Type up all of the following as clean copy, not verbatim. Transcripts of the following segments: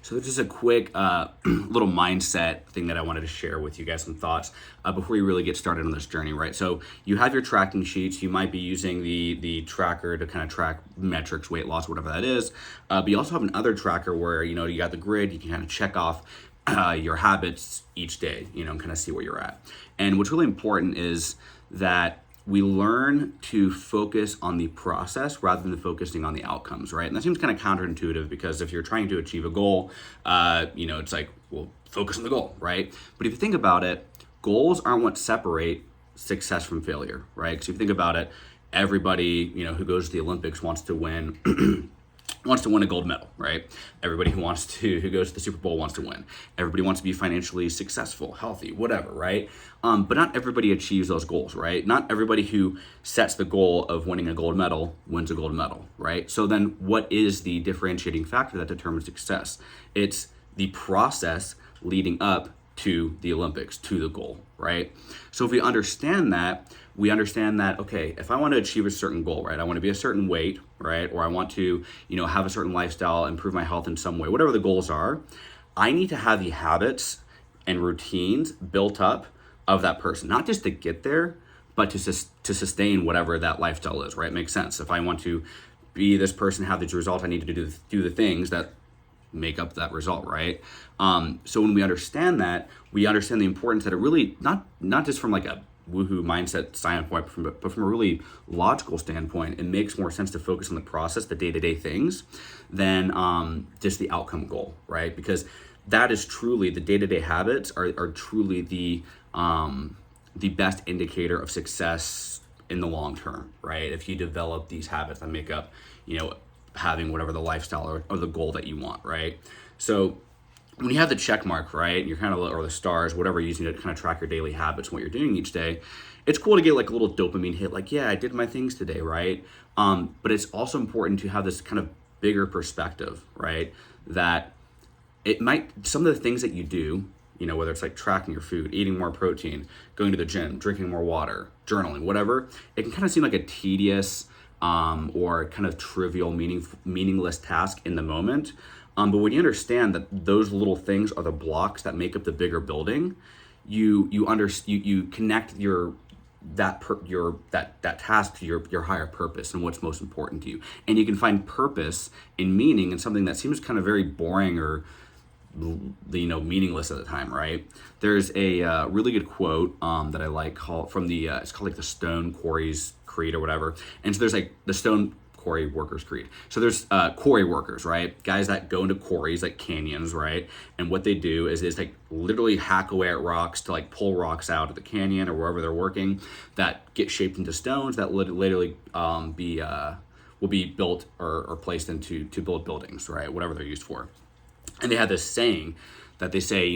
So this is a quick little mindset thing that I wanted to share with you guys, some thoughts before you really get started on this journey, right? So you have your tracking sheets. You might be using the tracker to kind of track metrics, weight loss, whatever that is. But you also have another tracker where, you got the grid. You can kind of check off your habits each day, and kind of see where you're at. And what's really important is that we learn to focus on the process rather than focusing on the outcomes, right? And that seems kind of counterintuitive because if you're trying to achieve a goal, it's like, well, focus on the goal, right? But if you think about it, goals aren't what separate success from failure, right? Because if you think about it, everybody, who goes to the Olympics wants to win a gold medal, right? Everybody who goes to the Super Bowl wants to win. Everybody wants to be financially successful, healthy, whatever, right? But not everybody achieves those goals, right? Not everybody who sets the goal of winning a gold medal wins a gold medal, right? So then what is the differentiating factor that determines success? It's the process leading up to the Olympics, to the goal, right? So if we understand that, okay, if I want to achieve a certain goal, right? I want to be a certain weight, right? Or I want to, have a certain lifestyle, improve my health in some way, whatever the goals are, I need to have the habits and routines built up of that person, not just to get there, but to sustain whatever that lifestyle is, right? Makes sense. If I want to be this person, have this result, I need to do the things that make up that result, right? So when we understand that, we understand the importance that it really, not just from like a woohoo mindset standpoint, but from a really logical standpoint, it makes more sense to focus on the process, the day-to-day things, than just the outcome goal, right? Because that is truly, the day-to-day habits are truly the best indicator of success in the long term, right? If you develop these habits that make up, having whatever the lifestyle or the goal that you want, right? So when you have the check mark, right, you're kind of, or the stars, whatever you're using to kind of track your daily habits and what you're doing each day, it's cool to get like a little dopamine hit, like, yeah, I did my things today, right? But it's also important to have this kind of bigger perspective, right? That some of the things that you do, whether it's like tracking your food, eating more protein, going to the gym, drinking more water, journaling, whatever, it can kind of seem like a tedious or kind of trivial, meaningless task in the moment. But when you understand that those little things are the blocks that make up the bigger building, you connect that task to your higher purpose and what's most important to you, and you can find purpose and meaning in something that seems kind of very boring or meaningless at the time, right? There's a really good quote that I like from it's called like the Stone Quarries Creed or whatever, and so there's like the Stone Quarry Workers Creed. So there's quarry workers, right? Guys that go into quarries like canyons, right? And what they do is like literally hack away at rocks to like pull rocks out of the canyon or wherever they're working that get shaped into stones that literally will be built or placed into to build buildings, right? Whatever they're used for. And they have this saying that they say,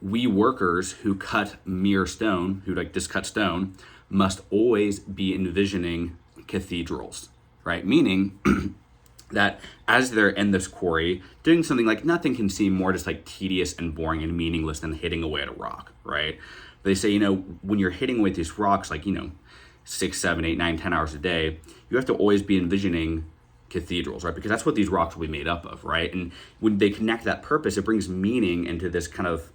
we workers who cut mere stone, who like just cut stone, must always be envisioning cathedrals, right? Meaning that as they're in this quarry, doing something like nothing can seem more just like tedious and boring and meaningless than hitting away at a rock, right? They say, when you're hitting away at these rocks, like, 6, 7, 8, 9, 10 hours a day, you have to always be envisioning cathedrals, right? Because that's what these rocks will be made up of, right? And when they connect that purpose, it brings meaning into this kind of,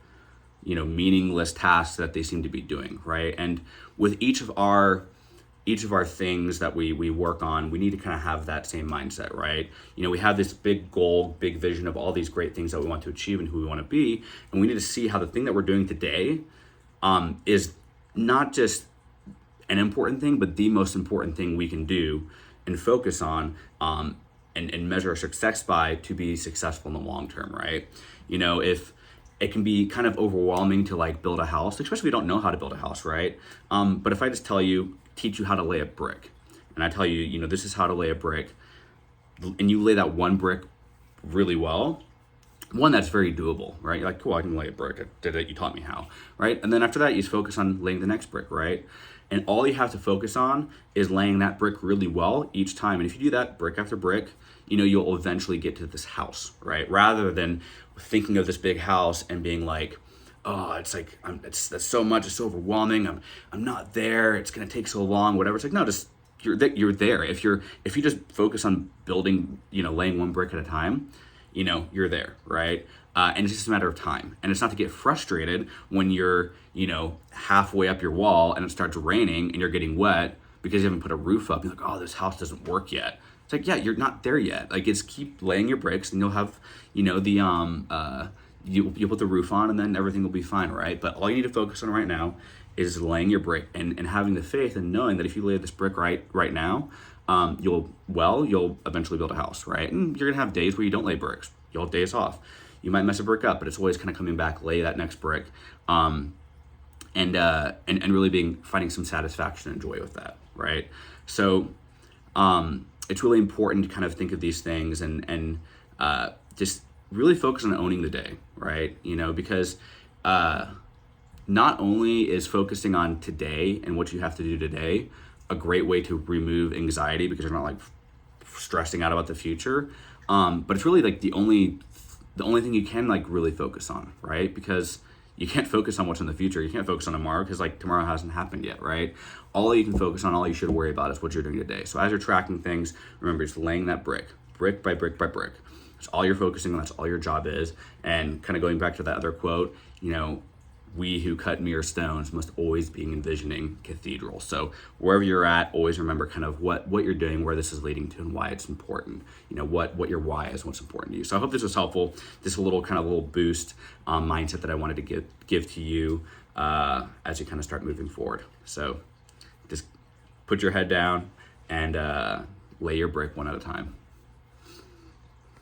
meaningless tasks that they seem to be doing, right? And with each of our things that we work on, we need to kind of have that same mindset, right? We have this big goal, big vision of all these great things that we want to achieve and who we want to be, and we need to see how the thing that we're doing today is not just an important thing, but the most important thing we can do and focus on and measure our success by to be successful in the long term, right? If it can be kind of overwhelming to like build a house, especially if we don't know how to build a house, right? But if I just teach you how to lay a brick, and I tell you, this is how to lay a brick, and you lay that one brick really well, one that's very doable, right? You're like, cool, I can lay a brick. I did it. You taught me how, right? And then after that, you just focus on laying the next brick, right? And all you have to focus on is laying that brick really well each time. And if you do that brick after brick, you'll eventually get to this house, right? Rather than thinking of this big house and being like, oh, it's like, that's so much, it's so overwhelming. I'm not there. It's going to take so long, whatever. It's like, no, just, you're there. If you just focus on building, laying one brick at a time, you're there, right? And it's just a matter of time. And it's not to get frustrated when you're, halfway up your wall and it starts raining and you're getting wet because you haven't put a roof up. You're like, oh, this house doesn't work yet. It's like, yeah, you're not there yet. Like, it's keep laying your bricks, and you'll have, you put the roof on, and then everything will be fine, right? But all you need to focus on right now is laying your brick and having the faith and knowing that if you lay this brick right now, you'll eventually build a house, right? And you're gonna have days where you don't lay bricks. You'll have days off. You might mess a brick up, but it's always kind of coming back, lay that next brick, and really finding some satisfaction and joy with that, right? So it's really important to kind of think of these things and just really focus on owning the day, right? Because not only is focusing on today and what you have to do today a great way to remove anxiety because you're not like stressing out about the future, but it's really like the only thing you can like really focus on, right? Because you can't focus on what's in the future. You can't focus on tomorrow because like tomorrow hasn't happened yet, right? All you can focus on, all you should worry about is what you're doing today. So as you're tracking things, remember just laying that brick by brick by brick. That's all you're focusing on. That's all your job is. And kind of going back to that other quote, we who cut mere stones must always be envisioning cathedrals. So wherever you're at, always remember kind of what you're doing, where this is leading to, and why it's important. What your why is, what's important to you. So I hope this was helpful. This little boost mindset that I wanted to give to you as you kind of start moving forward. So just put your head down and lay your brick one at a time.